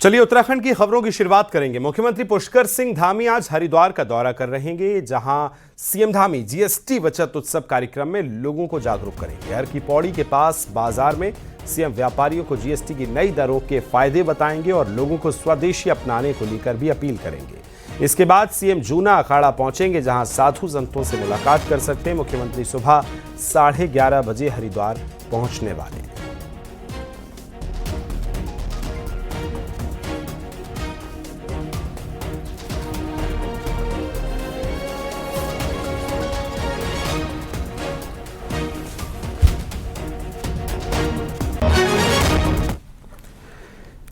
चलिए उत्तराखंड की खबरों की शुरुआत करेंगे। मुख्यमंत्री पुष्कर सिंह धामी आज हरिद्वार का दौरा कर रहेंगे, जहां सीएम धामी जीएसटी बचत उत्सव कार्यक्रम में लोगों को जागरूक करेंगे। हर की पौड़ी के पास बाजार में सीएम व्यापारियों को जीएसटी की नई दरों के फायदे बताएंगे और लोगों को स्वदेशी अपनाने को लेकर भी अपील करेंगे। इसके बाद सीएम जूना अखाड़ा पहुंचेंगे, जहां साधु संतों से मुलाकात कर सकते हैं। मुख्यमंत्री सुबह 11:30 बजे हरिद्वार पहुंचने वाले हैं।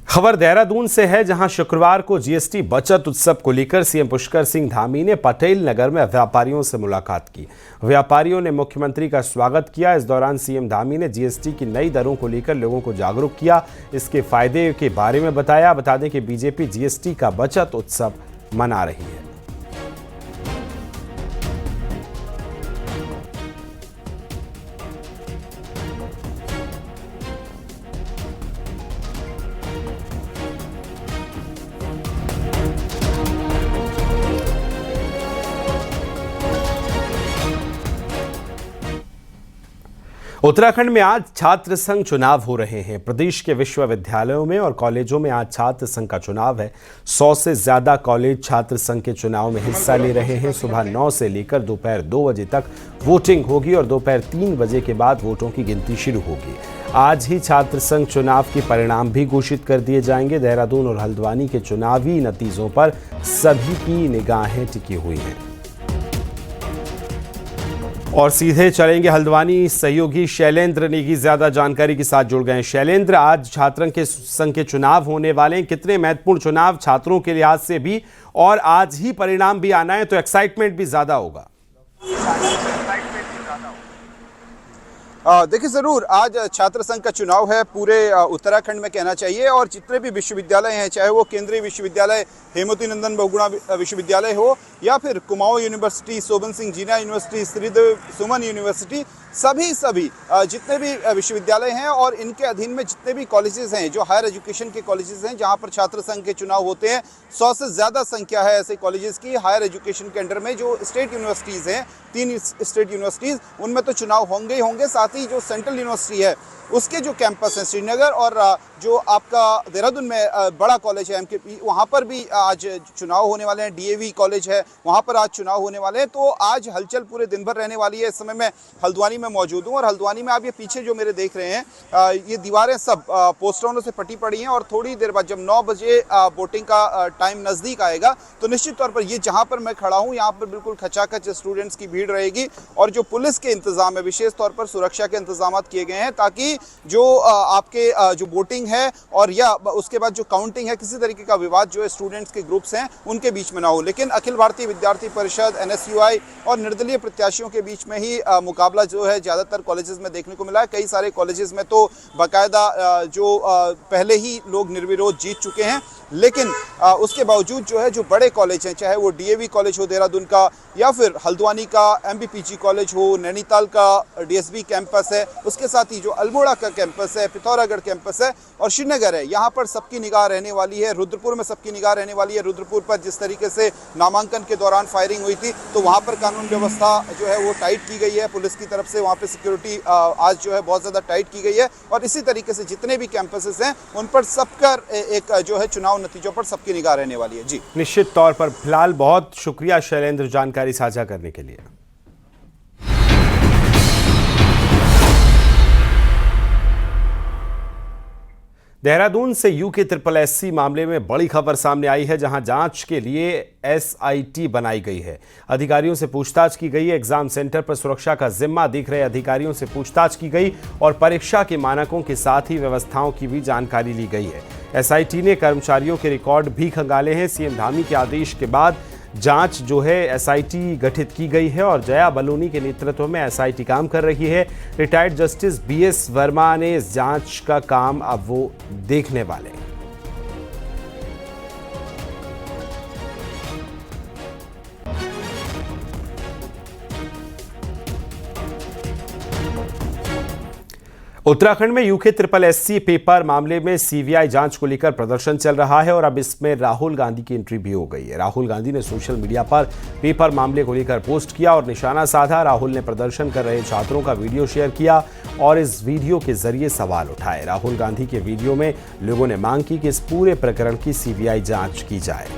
खबर देहरादून से है, जहां शुक्रवार को जीएसटी बचत उत्सव को लेकर सीएम पुष्कर सिंह धामी ने पटेल नगर में व्यापारियों से मुलाकात की। व्यापारियों ने मुख्यमंत्री का स्वागत किया। इस दौरान सीएम धामी ने जीएसटी की नई दरों को लेकर लोगों को जागरूक किया, इसके फायदे के बारे में बताया। बता दें कि बीजेपी जीएसटी का बचत उत्सव मना रही है। उत्तराखंड में आज छात्र संघ चुनाव हो रहे हैं। प्रदेश के विश्वविद्यालयों में और कॉलेजों में आज छात्र संघ का चुनाव है। 100 से ज्यादा कॉलेज छात्र संघ के चुनाव में हिस्सा ले रहे हैं। सुबह 9 से लेकर दोपहर 2 बजे तक वोटिंग होगी और दोपहर 3 बजे के बाद वोटों की गिनती शुरू होगी। आज ही छात्र संघ चुनाव के परिणाम भी घोषित कर दिए जाएंगे। देहरादून और हल्द्वानी के चुनावी नतीजों पर सभी की निगाहें टिकी हुई हैं। और सीधे चलेंगे हल्द्वानी। सहयोगी शैलेंद्र नेगी ज्यादा जानकारी के साथ जुड़ गए हैं। शैलेंद्र, आज छात्र के संघ के चुनाव होने वाले हैं, कितने महत्वपूर्ण चुनाव छात्रों के लिहाज से भी, और आज ही परिणाम भी आना है तो एक्साइटमेंट भी ज्यादा होगा। देखिए, जरूर आज छात्र संघ का चुनाव है पूरे उत्तराखंड में कहना चाहिए, और जितने भी विश्वविद्यालय हैं, चाहे वो केंद्रीय विश्वविद्यालय हेमवती नंदन बहुगुणा विश्वविद्यालय हो या फिर कुमाऊं यूनिवर्सिटी, शोभन सिंह जीना यूनिवर्सिटी, श्रीदेव सुमन यूनिवर्सिटी, सभी जितने भी विश्वविद्यालय हैं और इनके अधीन में जितने भी कॉलेजेस हैं, जो हायर एजुकेशन के कॉलेजेस हैं, जहां पर छात्र संघ के चुनाव होते हैं, 100 से ज़्यादा संख्या है ऐसे कॉलेजेस की। हायर एजुकेशन के अंडर में जो स्टेट यूनिवर्सिटीज़ हैं, 3 स्टेट यूनिवर्सिटीज़, उनमें तो चुनाव होंगे ही होंगे। साथ ही जो सेंट्रल यूनिवर्सिटी है उसके जो कैंपस हैं श्रीनगर और जो आपका देहरादून में बड़ा कॉलेज है एमकेपी, वहाँ पर भी आज चुनाव होने वाले हैं। डीएवी कॉलेज है, वहाँ पर आज चुनाव होने वाले हैं। तो आज हलचल पूरे दिन भर रहने वाली है। इस समय मैं हल्द्वानी में मौजूद हूँ और हल्द्वानी में आप ये पीछे जो मेरे देख रहे हैं, ये दीवारें सब पोस्टरों से पटी पड़ी हैं। और थोड़ी देर बाद जब 9 बजे वोटिंग का टाइम नज़दीक आएगा तो निश्चित तौर पर ये जहाँ पर मैं खड़ा हूँ, यहाँ पर बिल्कुल खचाखच स्टूडेंट्स की भीड़ रहेगी। और जो पुलिस के इंतजाम है, विशेष तौर पर सुरक्षा के इंतजाम किए गए हैं, ताकि जो आपके जो वोटिंग है और या उसके बाद जो काउंटिंग है, किसी तरीके का विवाद जो स्टूडेंट्स के ग्रुप्स हैं उनके बीच में ना हो। लेकिन अखिल भारतीय विद्यार्थी परिषद, एनएसयूआई और निर्दलीय प्रत्याशियों के बीच में ही मुकाबला जो है ज़्यादातर कॉलेजेस में देखने को मिला है। कई सारे कॉलेजेस में तो बाकायदा जो पहले ही लोग निर्विरोध जीत चुके हैं। लेकिन उसके बावजूद जो है, जो बड़े कॉलेज हैं, चाहे वो डीएवी कॉलेज हो देहरादून का या फिर हल्द्वानी का एमबीपीजी कॉलेज हो, नैनीताल का डीएसबी कैंपस है, उसके साथ ही जो अल्मोड़ा का कैंपस है, पिथौरागढ़ कैंपस है और श्रीनगर है, यहाँ पर सबकी निगाह रहने वाली है। रुद्रपुर में सबकी निगाह रहने वाली है। रुद्रपुर पर जिस तरीके से नामांकन के दौरान फायरिंग हुई थी, तो वहाँ पर कानून व्यवस्था जो है वो टाइट की गई है पुलिस की तरफ से। वहाँ पे सिक्योरिटी आज जो है बहुत ज़्यादा टाइट की गई है। और इसी तरीके से जितने भी कैंपसेस हैं उन पर सबका एक जो है चुनाव नतीजों पर सबकी निगाह रहने वाली है। जी, निश्चित तौर पर। फिलहाल बहुत शुक्रिया शैलेंद्र जानकारी साझा करने के लिए। देहरादून से यूके SSSC मामले में बड़ी खबर सामने आई है, जहां जांच के लिए एसआईटी बनाई गई है। अधिकारियों से पूछताछ की गई है। एग्जाम सेंटर पर सुरक्षा का जिम्मा देख रहे अधिकारियों से पूछताछ की गई और परीक्षा के मानकों के साथ ही व्यवस्थाओं की भी जानकारी ली गई है। एसआईटी ने कर्मचारियों के रिकॉर्ड भी खंगाले हैं। सीएम धामी के आदेश के बाद जांच जो है एसआईटी गठित की गई है और जया बलूनी के नेतृत्व में एसआईटी काम कर रही है। रिटायर्ड जस्टिस बीएस वर्मा ने इस जांच का काम अब वो देखने वाले हैं। उत्तराखंड में यूके ट्रिपल एससी पेपर मामले में सीबीआई जांच को लेकर प्रदर्शन चल रहा है और अब इसमें राहुल गांधी की एंट्री भी हो गई है। राहुल गांधी ने सोशल मीडिया पर पेपर मामले को लेकर पोस्ट किया और निशाना साधा। राहुल ने प्रदर्शन कर रहे छात्रों का वीडियो शेयर किया और इस वीडियो के जरिए सवाल उठाए। राहुल गांधी के वीडियो में लोगों ने मांग की कि इस पूरे प्रकरण की सीबीआई जांच की जाए।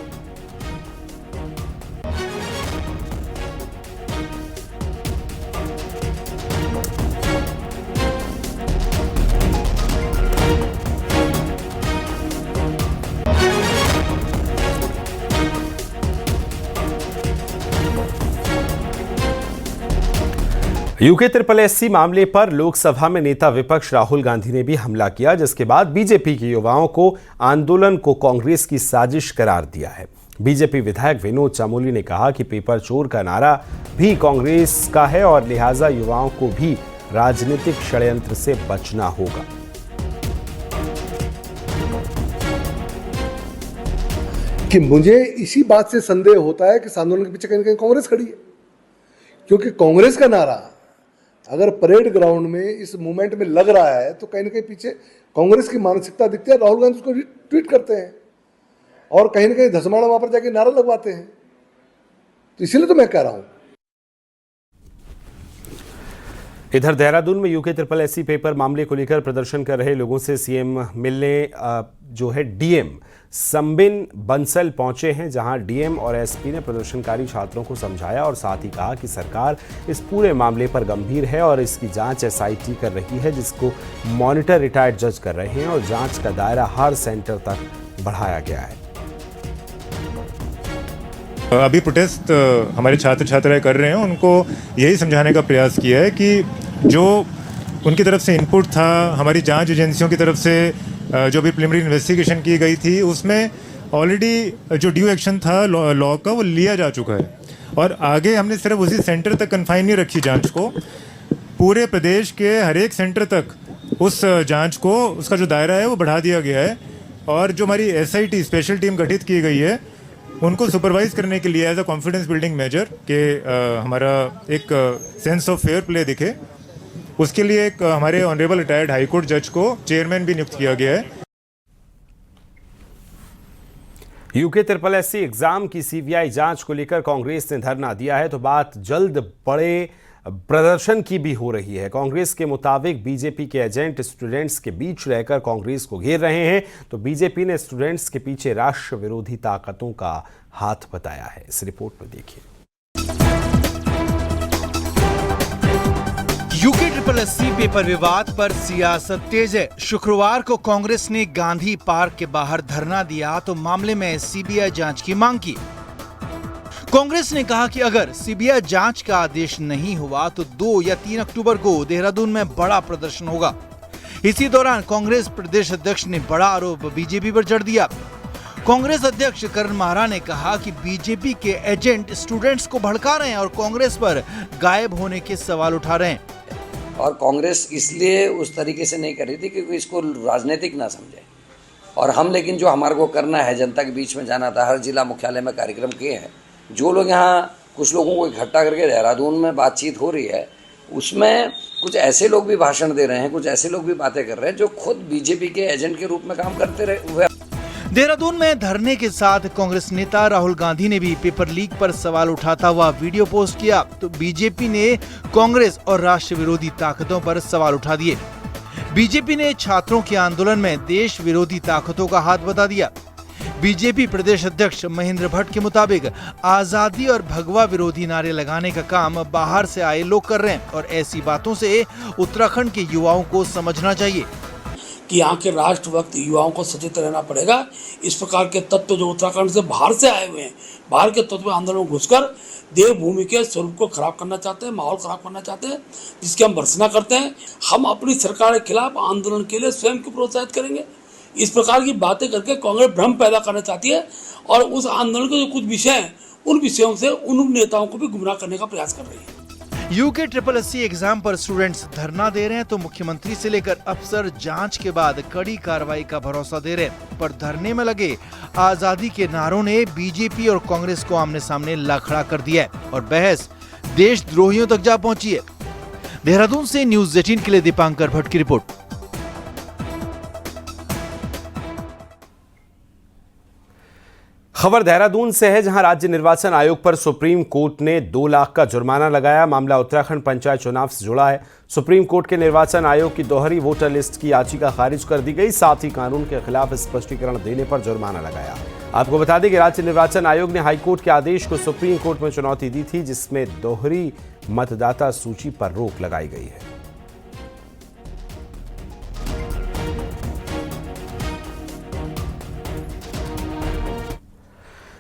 यूके ट्रिपल एससी मामले पर लोकसभा में नेता विपक्ष राहुल गांधी ने भी हमला किया, जिसके बाद बीजेपी के युवाओं को आंदोलन को कांग्रेस की साजिश करार दिया है। बीजेपी विधायक विनोद चामोली ने कहा कि पेपर चोर का नारा भी कांग्रेस का है और लिहाजा युवाओं को भी राजनीतिक षड्यंत्र से बचना होगा। कि मुझे इसी बात से संदेह होता है कि इस आंदोलन के पीछे कहीं ना कहीं कांग्रेस खड़ी है, क्योंकि कांग्रेस का नारा अगर परेड ग्राउंड में इस मूवमेंट में लग रहा है तो कहीं ना कहीं पीछे कांग्रेस की मानसिकता दिखती है। राहुल गांधी उसको ट्वीट करते हैं और कहीं ना कहीं धसमाड़ा वहां पर जाके नारा लगवाते हैं। तो इसीलिए तो मैं कह रहा हूं। इधर देहरादून में यूके ट्रिपल एससी पेपर मामले को लेकर प्रदर्शन कर रहे लोगों से सीएम मिलने जो है डीएम संबिन बंसल पहुंचे हैं, जहां डीएम और एसपी ने प्रदर्शनकारी छात्रों को समझाया और साथ ही कहा कि सरकार इस पूरे मामले पर गंभीर है और इसकी जांच एसआईटी कर रही है, जिसको मॉनिटर रिटायर्ड जज कर रहे हैं और जांच का दायरा हर सेंटर तक बढ़ाया गया है। अभी प्रोटेस्ट हमारे छात्र छात्राएं कर रहे हैं, उनको यही समझाने का प्रयास किया है कि जो उनकी तरफ से इनपुट था, हमारी जांच एजेंसियों की तरफ से जो भी प्रिलिमिनरी इन्वेस्टिगेशन की गई थी, उसमें ऑलरेडी जो ड्यू एक्शन था लॉ का वो लिया जा चुका है और आगे हमने सिर्फ उसी सेंटर तक कन्फाइन नहीं रखी जांच को, पूरे प्रदेश के हर एक सेंटर तक उस जांच को, उसका जो दायरा है वो बढ़ा दिया गया है। और जो हमारी एसआईटी स्पेशल टीम गठित की गई है, उनको सुपरवाइज करने के लिए as a confidence building measure के हमारा एक सेंस ऑफ फेयर प्ले दिखे, उसके लिए एक हमारे ऑनरेबल रिटायर्ड हाईकोर्ट जज को चेयरमैन भी नियुक्त किया गया है। यूके ट्रिपल एससी एग्जाम की सीबीआई जांच को लेकर कांग्रेस ने धरना दिया है, तो बात जल्द बड़े प्रदर्शन की भी हो रही है। कांग्रेस के मुताबिक बीजेपी के एजेंट स्टूडेंट्स के बीच रहकर कांग्रेस को घेर रहे हैं, तो बीजेपी ने स्टूडेंट्स के पीछे राष्ट्र विरोधी ताकतों का हाथ बताया है। इस रिपोर्ट में देखिए। यूके ट्रिपल एससी पेपर विवाद पर सियासत तेज है। शुक्रवार को कांग्रेस ने गांधी पार्क के बाहर धरना दिया तो मामले में सीबीआई जांच की मांग की। कांग्रेस ने कहा कि अगर सीबीआई जांच का आदेश नहीं हुआ तो 2 या 3 अक्टूबर को देहरादून में बड़ा प्रदर्शन होगा। इसी दौरान कांग्रेस प्रदेश अध्यक्ष ने बड़ा आरोप बीजेपी पर जड़ दिया। कांग्रेस अध्यक्ष करण माहरा ने कहा कि बीजेपी के एजेंट स्टूडेंट्स को भड़का रहे हैं और कांग्रेस पर गायब होने के सवाल उठा रहे हैं। और कांग्रेस इसलिए उस तरीके से नहीं कर रही थी क्योंकि इसको राजनीतिक ना समझे। और हम लेकिन जो हमारे को करना है, जनता के बीच में जाना था, हर जिला मुख्यालय में कार्यक्रम किए हैं। जो लोग यहाँ कुछ लोगों को इकट्ठा करके देहरादून में बातचीत हो रही है, उसमें कुछ ऐसे लोग भी भाषण दे रहे हैं, कुछ ऐसे लोग भी बातें कर रहे हैं जो खुद बीजेपी के एजेंट के रूप में काम करते रहे हुए। देहरादून में धरने के साथ कांग्रेस नेता राहुल गांधी ने भी पेपर लीक पर सवाल उठाता हुआ वीडियो पोस्ट किया, तो बीजेपी ने कांग्रेस और राष्ट्र विरोधी ताकतों पर सवाल उठा दिए। बीजेपी ने छात्रों के आंदोलन में देश विरोधी ताकतों का हाथ बता दिया। बीजेपी प्रदेश अध्यक्ष महेंद्र भट्ट के मुताबिक आजादी और भगवा विरोधी नारे लगाने का काम बाहर से आए लोग कर रहे हैं और ऐसी बातों से उत्तराखंड के युवाओं को समझना चाहिए कि यहाँ के राष्ट्रभक्त युवाओं को सचेत रहना पड़ेगा। इस प्रकार के तत्व जो उत्तराखंड से बाहर से आए हुए हैं, बाहर के तत्व आंदोलन में घुसकर देवभूमि के स्वरूप को खराब करना चाहते हैं, माहौल खराब करना चाहते हैं, जिसकी हम भर्त्सना करते हैं। हम अपनी सरकार के खिलाफ आंदोलन के लिए स्वयं को प्रोत्साहित करेंगे। इस प्रकार की बातें करके कांग्रेस भ्रम पैदा करना चाहती है और उस आंदोलन के जो कुछ विषय हैं, उन विषयों से उन नेताओं को भी गुमराह करने का प्रयास कर रही है। यूके ट्रिपल एससी एग्जाम पर स्टूडेंट्स धरना दे रहे हैं तो मुख्यमंत्री से लेकर अफसर जांच के बाद कड़ी कार्रवाई का भरोसा दे रहे हैं, पर धरने में लगे आजादी के नारों ने बीजेपी और कांग्रेस को आमने सामने ला खड़ा कर दिया है और बहस देशद्रोहियों तक जा पहुंची है। देहरादून से न्यूज़ 18 के लिए दीपांकर भट्ट की रिपोर्ट। खबर देहरादून से है, जहां राज्य निर्वाचन आयोग पर सुप्रीम कोर्ट ने 2 लाख का जुर्माना लगाया। मामला उत्तराखंड पंचायत चुनाव से जुड़ा है। सुप्रीम कोर्ट के निर्वाचन आयोग की दोहरी वोटर लिस्ट की याचिका खारिज कर दी गई। साथ ही कानून के खिलाफ स्पष्टीकरण देने पर जुर्माना लगाया। आपको बता दें कि राज्य निर्वाचन आयोग ने हाईकोर्ट के आदेश को सुप्रीम कोर्ट में चुनौती दी थी, जिसमें दोहरी मतदाता सूची पर रोक लगाई गई है।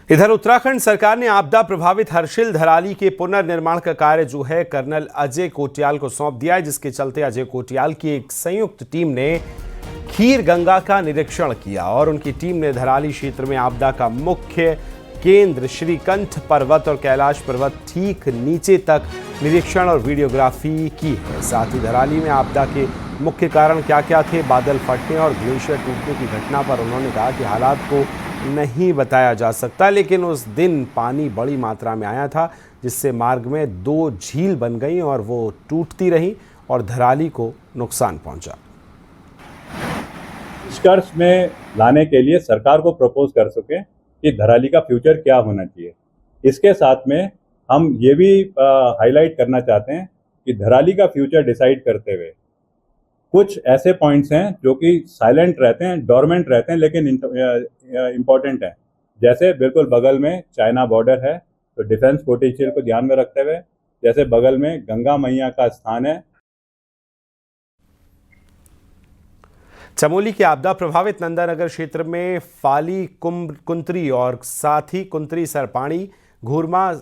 इधर उत्तराखंड सरकार ने आपदा प्रभावित हर्षिल धराली के पुनर्निर्माण का कार्य जो है कर्नल अजय कोटियाल को सौंप दिया है, जिसके चलते अजय कोटियाल की एक संयुक्त टीम ने खीर गंगा का निरीक्षण किया और उनकी टीम ने धराली क्षेत्र में आपदा का मुख्य केंद्र श्रीकंठ पर्वत और कैलाश पर्वत ठीक नीचे तक निरीक्षण और वीडियोग्राफी की है। साथ ही धराली में आपदा के मुख्य कारण क्या क्या थे, बादल फटने और ग्लेशियर टूटने की घटना पर उन्होंने कहा कि हालात को नहीं बताया जा सकता, लेकिन उस दिन पानी बड़ी मात्रा में आया था, जिससे मार्ग में 2 झील बन गई और वो टूटती रहीं और धराली को नुकसान पहुंचा। निष्कर्ष में लाने के लिए सरकार को प्रपोज कर सके कि धराली का फ्यूचर क्या होना चाहिए। इसके साथ में हम ये भी हाईलाइट करना चाहते हैं कि धराली का फ्यूचर डिसाइड करते हुए कुछ ऐसे पॉइंट्स हैं जो कि साइलेंट रहते हैं, डोरमेंट रहते हैं, लेकिन इम्पोर्टेंट हैं। जैसे बिल्कुल बगल में चाइना बॉर्डर है, तो डिफेंस पोटेंशियल को ध्यान में रखते हुए, जैसे बगल में गंगा मैया का स्थान है। चमोली के आपदा प्रभावित नंदानगर क्षेत्र में फाली, कुंत्री और साथ ही कुंत्री, सरपाणी, घूरमा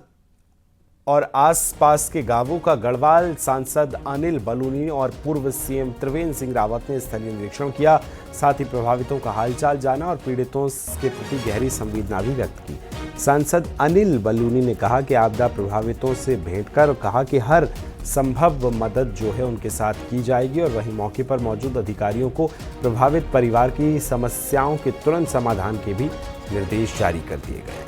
और आसपास के गांवों का गढ़वाल सांसद अनिल बलूनी और पूर्व सीएम त्रिवेंद्र सिंह रावत ने स्थलीय निरीक्षण किया। साथ ही प्रभावितों का हालचाल जाना और पीड़ितों के प्रति गहरी संवेदना भी व्यक्त की। सांसद अनिल बलूनी ने कहा कि आपदा प्रभावितों से भेंट कर कहा कि हर संभव मदद जो है उनके साथ की जाएगी और वहीं मौके पर मौजूद अधिकारियों को प्रभावित परिवार की समस्याओं के तुरंत समाधान के भी निर्देश जारी कर दिए गए।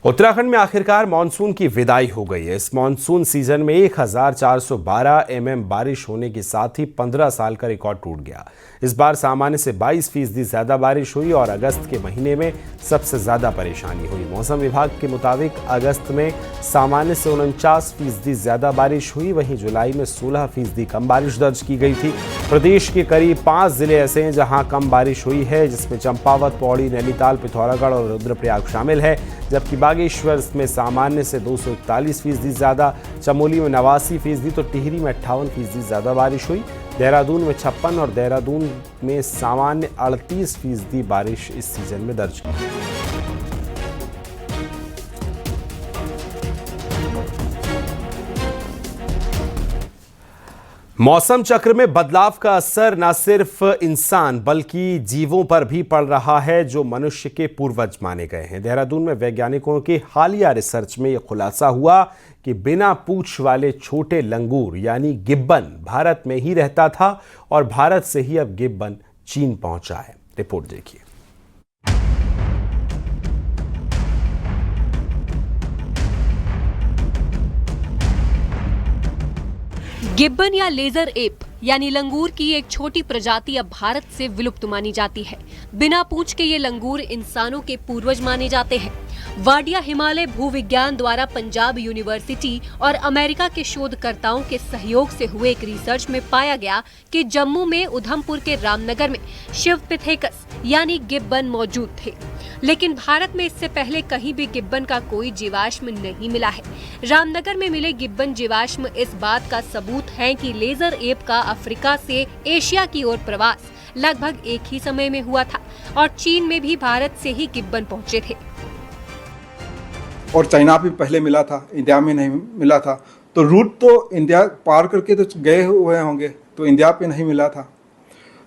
उत्तराखंड में आखिरकार मानसून की विदाई हो गई है। इस मानसून सीजन में 1412 mm बारिश होने के साथ ही 15 साल का रिकॉर्ड टूट गया। इस बार सामान्य से 22% ज्यादा बारिश हुई और अगस्त के महीने में सबसे ज्यादा परेशानी हुई। मौसम विभाग के मुताबिक अगस्त में सामान्य से 49% ज्यादा बारिश हुई, वहीं जुलाई में 16% कम बारिश दर्ज की गई थी। प्रदेश के करीब 5 जिले ऐसे हैं जहां कम बारिश हुई है, जिसमें चंपावत, पौड़ी, नैनीताल, पिथौरागढ़ और रुद्रप्रयाग शामिल है, जबकि बागेश्वर में सामान्य से 241% ज्यादा, चमोली में 89% तो टिहरी में 58% ज्यादा बारिश हुई। देहरादून में 56 और देहरादून में सामान्य 38% बारिश इस सीजन में दर्ज की गई। मौसम चक्र में बदलाव का असर न सिर्फ इंसान बल्कि जीवों पर भी पड़ रहा है, जो मनुष्य के पूर्वज माने गए हैं। देहरादून में वैज्ञानिकों के हालिया रिसर्च में यह खुलासा हुआ कि बिना पूंछ वाले छोटे लंगूर यानी गिब्बन भारत में ही रहता था और भारत से ही अब गिब्बन चीन पहुंचा है। रिपोर्ट देखिए। गिब्बन या लेजर एप यानी लंगूर की एक छोटी प्रजाति अब भारत से विलुप्त मानी जाती है। बिना पूंछ के ये लंगूर इंसानों के पूर्वज माने जाते हैं। वाडिया हिमालय भूविज्ञान द्वारा पंजाब यूनिवर्सिटी और अमेरिका के शोधकर्ताओं के सहयोग से हुए एक रिसर्च में पाया गया कि जम्मू में उधमपुर के रामनगर में शिवपिथेकस यानी गिब्बन मौजूद थे, लेकिन भारत में इससे पहले कहीं भी गिब्बन का कोई जीवाश्म नहीं मिला है। रामनगर में मिले गिब्बन जीवाश्म इस बात का सबूत है कि लेजर एप का अफ्रीका से एशिया की ओर प्रवास लगभग एक ही समय में हुआ था और चीन में भी भारत से ही गिब्बन पहुंचे थे। और चाइना भी पहले मिला था, इंडिया में नहीं मिला था, तो रूट तो इंडिया पार करके तो गए हुए होंगे, तो इंडिया पे नहीं मिला था।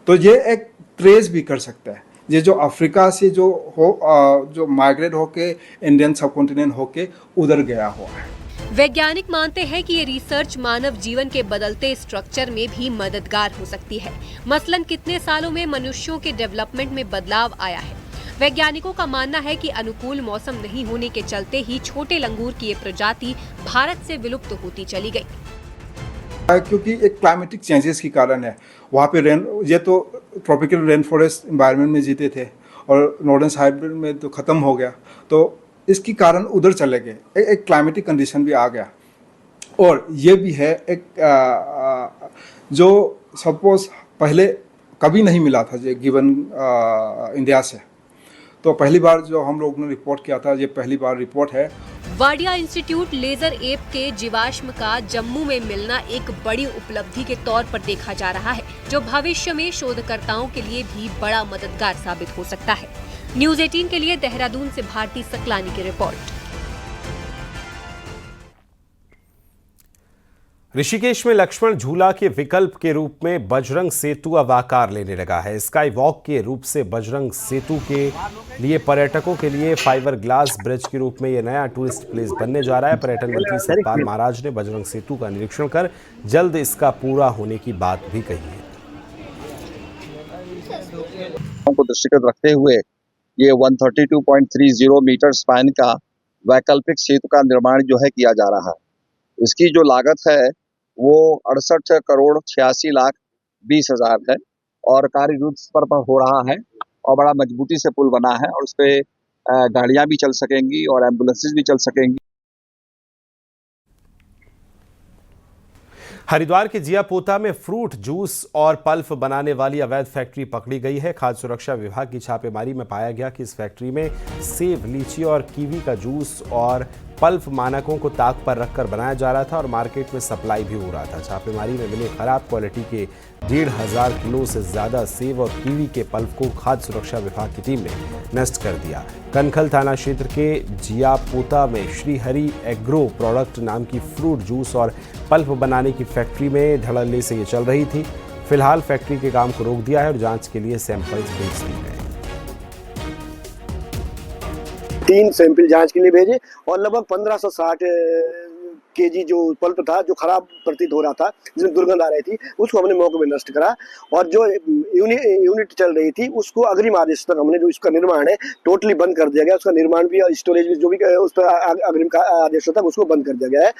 तो ये एक ट्रेस भी कर सकता है, ये जो अफ्रीका से जो माइग्रेट होके इंडियन सबकॉन्टिनेंट होके उधर गया हुआ है। वैज्ञानिक मानते हैं कि ये रिसर्च मानव जीवन के बदलते स्ट्रक्चर में भी मददगार हो सकती है। मसलन कितने सालों में मनुष्यों के डेवलपमेंट में बदलाव आया है। वैज्ञानिकों का मानना है कि अनुकूल मौसम नहीं होने के चलते ही छोटे लंगूर की ये प्रजाति भारत से विलुप्त होती चली गई। क्योंकि एक क्लाइमेटिक चेंजेस के कारण है। वहाँ पे ये तो ट्रॉपिकल रेन फॉरेस्ट इन्वायरमेंट में जीते थे और नॉर्दर्न साइड में तो ख़त्म हो गया, तो इसके कारण उधर चले गए। एक क्लाइमेटिक कंडीशन भी आ गया। और ये भी है एक जो सपोज पहले कभी नहीं मिला था जो गिवन इंडिया से, तो पहली बार जो हम लोग ने रिपोर्ट किया था, ये पहली बार रिपोर्ट है। वाडिया इंस्टीट्यूट लेजर एप के जीवाश्म का जम्मू में मिलना एक बड़ी उपलब्धि के तौर पर देखा जा रहा है, जो भविष्य में शोधकर्ताओं के लिए भी बड़ा मददगार साबित हो सकता है। न्यूज़ 18 के लिए देहरादून से भारती सकलानी की रिपोर्ट। ऋषिकेश में लक्ष्मण झूला के विकल्प के रूप में बजरंग सेतु अब आकार लेने लगा है। स्काई वॉक के रूप से बजरंग सेतु के लिए पर्यटकों के लिए फाइबर ग्लास ब्रिज के रूप में यह नया टूरिस्ट प्लेस बनने जा रहा है। पर्यटन मंत्री सतपाल महाराज ने बजरंग सेतु का निरीक्षण कर जल्द इसका पूरा होने की बात भी कही है। को दृष्टिगत रखते हुए ये 132.30 मीटर स्पैन का वैकल्पिक सेतु का निर्माण जो है किया जा रहा है। इसकी जो लागत है वो 68 करोड़ 86 लाख 20 हजार है और कार्य युद्ध स्तर पर हो रहा है और बड़ा मजबूती से पुल बना है और उस पे गाड़ियां भी चल सकेंगी और एम्बुलेंसेज भी चल सकेंगी। हरिद्वार के जियापोता में फ्रूट जूस और पल्प बनाने वाली अवैध फैक्ट्री पकड़ी गई है। खाद्य सुरक्षा विभाग की छापेमारी में पाया गया कि इस फैक्ट्री में सेब, लीची और कीवी का जूस और पल्प मानकों को ताक पर रखकर बनाया जा रहा था और मार्केट में सप्लाई भी हो रहा था। छापेमारी में मिले खराब क्वालिटी के 1,500 किलो से ज्यादा सेब और कीवी के पल्प को खाद्य सुरक्षा विभाग की टीम ने नष्ट कर दिया। कनखल थाना क्षेत्र के जियापोता में श्री हरि एग्रो प्रोडक्ट नाम की फ्रूट जूस और पल्प बनाने की फैक्ट्री में धड़ल्ले से ये चल रही थी। फिलहाल फैक्ट्री के काम को रोक दिया है और जांच के लिए सैंपल्स भेज दिए गए। 3 सैंपल जांच के लिए भेजे और लगभग 1560 केजी जो पल्प था जो खराब प्रतीत हो रहा था, जिसमें दुर्गंध आ रही थी, उसको हमने मौके में नष्ट करा और जो यूनिट चल रही थी उसको अग्रिम आदेश तक हमने जो इसका निर्माण है टोटली बंद कर दिया गया। उसका निर्माण भी और स्टोरेज भी जो भी उस पर अग्रिम का आदेश तक उसको बंद कर दिया गया है।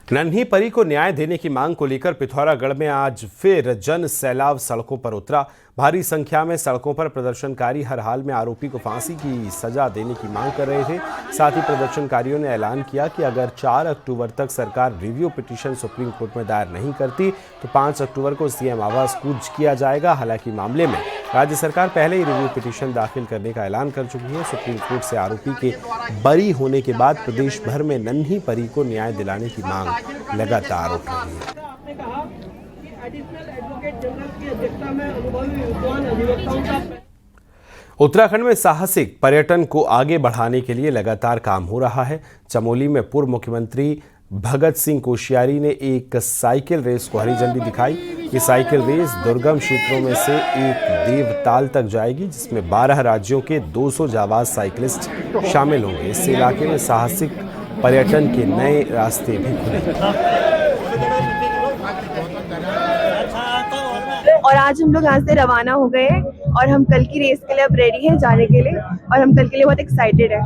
नन्ही परी को न्याय देने की मांग को लेकर पिथौरागढ़ में आज फिर जन सैलाब सड़कों पर उतरा। भारी संख्या में सड़कों पर प्रदर्शनकारी हर हाल में आरोपी को फांसी की सजा देने की मांग कर रहे थे। साथ ही प्रदर्शनकारियों ने ऐलान किया कि अगर 4 अक्टूबर तक सरकार रिव्यू पिटीशन सुप्रीम कोर्ट में दायर नहीं करती तो 5 अक्टूबर को सीएम आवास कूच किया जाएगा। हालांकि मामले में राज्य सरकार पहले ही रिव्यू पिटीशन दाखिल करने का ऐलान कर चुकी है। सुप्रीम कोर्ट से आरोपी के बरी होने के बाद प्रदेश भर में नन्ही परी को न्याय दिलाने की मांग लगातार उठ रही है। उत्तराखंड में साहसिक पर्यटन को आगे बढ़ाने के लिए लगातार काम हो रहा है। चमोली में पूर्व मुख्यमंत्री भगत सिंह कोश्यारी ने एक साइकिल रेस को हरी झंडी दिखाई। ये साइकिल रेस दुर्गम क्षेत्रों में से एक देवताल तक जाएगी, जिसमें 12 राज्यों के 200 जाबाज साइकिलिस्ट शामिल होंगे। इससे इलाके में साहसिक पर्यटन के नए रास्ते भी खुले। और आज हम लोग यहाँ से रवाना हो गए और हम कल की रेस के लिए अब रेडी हैं जाने के लिए और हम कल के लिए बहुत एक्साइटेड हैं।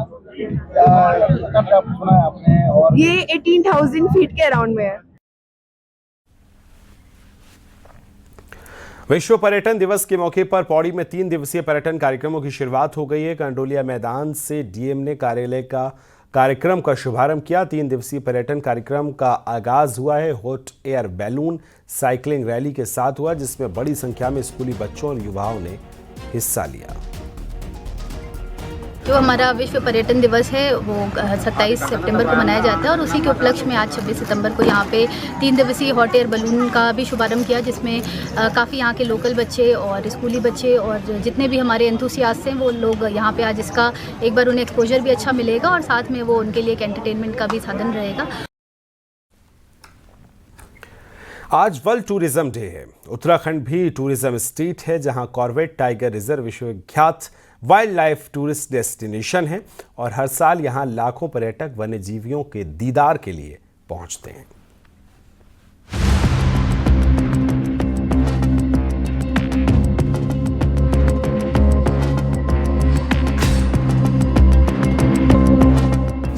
ये 18,000 फीट के अराउंड में है। विश्व पर्यटन दिवस के मौके पर पौड़ी में 3 दिवसीय पर्यटन कार्यक्रमों की शुरुआत हो गई है। कंडोलिया मैदान से डीएम ने कार्यालय का कार्यक्रम का शुभारंभ किया। 3 दिवसीय पर्यटन कार्यक्रम का आगाज हुआ है hot air balloon cycling rally के साथ हुआ, जिसमें बड़ी संख्या में स्कूली बच्चों और युवाओं ने हिस्सा लिया। जो हमारा विश्व पर्यटन दिवस है वो 27 सितंबर को मनाया जाता है और उसी के उपलक्ष्य में आज 26 सितंबर को यहाँ पे 3 दिवसीय हॉट एयर बलून का भी शुभारंभ किया, जिसमें काफ़ी यहाँ के लोकल बच्चे और स्कूली बच्चे और जितने भी हमारे एंथुसियास्ट हैं वो लोग यहाँ पे आज इसका एक बार उन्हें एक्सपोजर भी अच्छा मिलेगा और साथ में वो उनके लिए एक एंटरटेनमेंट का भी साधन रहेगा। आज वर्ल्ड टूरिज्म डे है। उत्तराखंड भी टूरिज्म स्टेट है, जहां कॉर्बेट टाइगर रिजर्व विश्वविख्यात वाइल्ड लाइफ टूरिस्ट डेस्टिनेशन है और हर साल यहां लाखों पर्यटक वन्य जीवियों के दीदार के लिए पहुंचते हैं।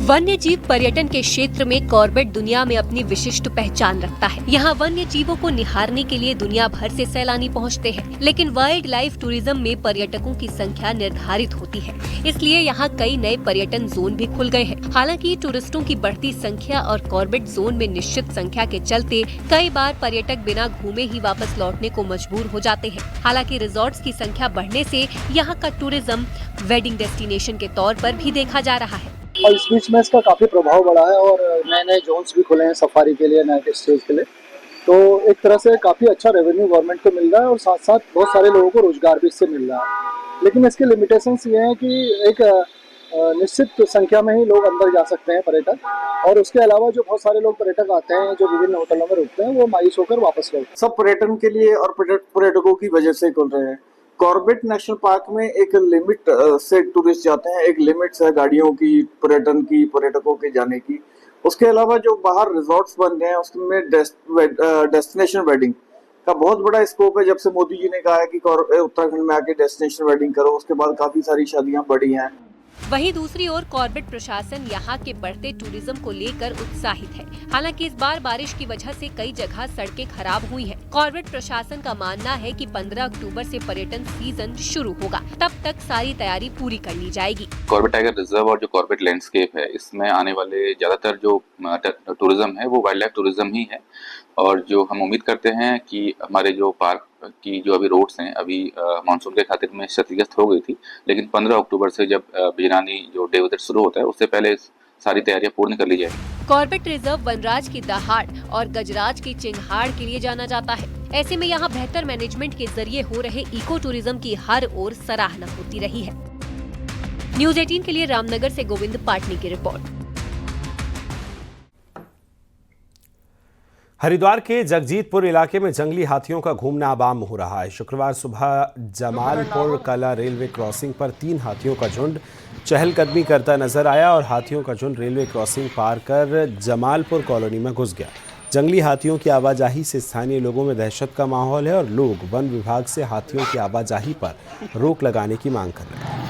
वन्य जीव पर्यटन के क्षेत्र में कॉर्बेट दुनिया में अपनी विशिष्ट पहचान रखता है। यहाँ वन्य जीवों को निहारने के लिए दुनिया भर से सैलानी पहुँचते हैं, लेकिन वाइल्ड लाइफ टूरिज्म में पर्यटकों की संख्या निर्धारित होती है, इसलिए यहाँ कई नए पर्यटन जोन भी खुल गए हैं। हालांकि टूरिस्टों की बढ़ती संख्या और कॉर्बेट जोन में निश्चित संख्या के चलते कई बार पर्यटक बिना घूमे ही वापस लौटने को मजबूर हो जाते हैं। हालांकि रिजॉर्ट्स की संख्या बढ़ने से यहाँ का टूरिज्म वेडिंग डेस्टिनेशन के तौर पर भी देखा जा रहा है। और इस बीच में इसका काफ़ी प्रभाव बढ़ा है और नए नए जोन्स भी खुले हैं सफारी के लिए, नाइट स्टेज के लिए। तो एक तरह से काफ़ी अच्छा रेवेन्यू गवर्नमेंट को मिल रहा है और साथ साथ बहुत सारे लोगों को रोजगार भी इससे मिल रहा है। लेकिन इसके लिमिटेशंस ये हैं कि एक निश्चित संख्या में ही लोग अंदर जा सकते हैं पर्यटक, और उसके अलावा जो बहुत सारे लोग पर्यटक आते हैं जो विभिन्न होटलों में रुकते हैं वो मायूस होकर वापस लौटते हैं। सब पर्यटन के लिए और पर्यटकों की वजह से खुल रहे हैं। कॉर्बेट नेशनल पार्क में एक लिमिट से टूरिस्ट जाते हैं, एक लिमिट है गाड़ियों की, पर्यटन की, पर्यटकों के जाने की। उसके अलावा जो बाहर रिजॉर्ट्स बन रहे हैं उसमें डेस्टिनेशन वेडिंग का बहुत बड़ा स्कोप है। जब से मोदी जी ने कहा है कि उत्तराखंड में आके डेस्टिनेशन वेडिंग करो, उसके बाद काफी सारी शादियां बढ़ी हैं। वहीं दूसरी ओर कॉर्बेट प्रशासन यहाँ के बढ़ते टूरिज्म को लेकर उत्साहित है। हालांकि इस बार बारिश की वजह से कई जगह सड़कें खराब हुई हैं। कॉर्बेट प्रशासन का मानना है कि 15 अक्टूबर से पर्यटन सीजन शुरू होगा, तब तक सारी तैयारी पूरी कर ली जाएगी। कॉर्बेट टाइगर रिजर्व और जो कॉर्बेट लैंडस्केप है, इसमें आने वाले ज्यादातर जो टूरिज्म है वो वाइल्ड लाइफ टूरिज्म ही है। और जो हम उम्मीद करते हैं कि हमारे जो पार्क की जो अभी रोड्स हैं, अभी मानसून के खातिर में क्षतिग्रस्त हो गई थी, लेकिन 15 अक्टूबर से जब बिजरानी जो डे विजिट शुरू होता है उससे पहले सारी तैयारियां पूर्ण कर ली जाएगी। कॉर्बेट रिजर्व वनराज की दहाड़ और गजराज की चिंगाड़ के लिए जाना जाता है। ऐसे में यहाँ बेहतर मैनेजमेंट के जरिए हो रहे इको टूरिज्म की हर ओर सराहना होती रही है। न्यूज़ 18 के लिए रामनगर से गोविंद पाटनी की रिपोर्ट। हरिद्वार के जगजीतपुर इलाके में जंगली हाथियों का घूमना अब आम हो रहा है। शुक्रवार सुबह जमालपुर कला रेलवे क्रॉसिंग पर 3 हाथियों का झुंड चहलकदमी करता नजर आया और हाथियों का झुंड रेलवे क्रॉसिंग पार कर जमालपुर कॉलोनी में घुस गया। जंगली हाथियों की आवाजाही से स्थानीय लोगों में दहशत का माहौल है और लोग वन विभाग से हाथियों की आवाजाही पर रोक लगाने की मांग कर रहे हैं।